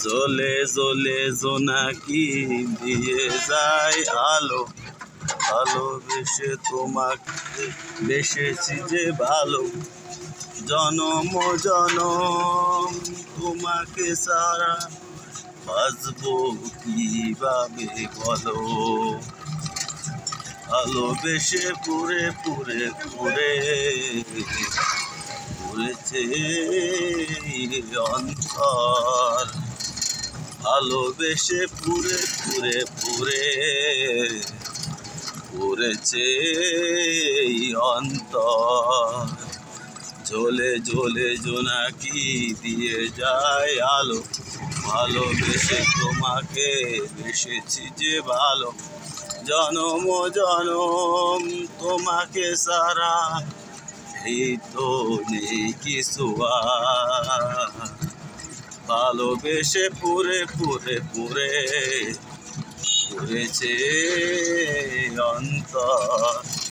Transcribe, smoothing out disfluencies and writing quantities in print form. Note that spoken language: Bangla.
জ্বলে জ্বলে জোনাকি দিয়ে যায় আলো, ভালোবেসে তোমাকে বেসেছি যে ভালো, জনম জনম তোমাকে ছাড়া বাঁচবো কিভাবে বলো। ভালোবেসে পুরে পুরে পুরে পুরেছে অন্তর, ভালোবেসে পুরে পুরে পুরে পুরেছে অন্তর। জ্বলে জ্বলে জোনাকি দিয়ে যায় আলো, ভালোবেসে তোমাকে বেসেছি যে ভালো, জনম জনম তোমাকে সারা এই তো নেই কিছু আর। ভালোবেসে পুরে পুরে পুরে পুরেছে অন্তর।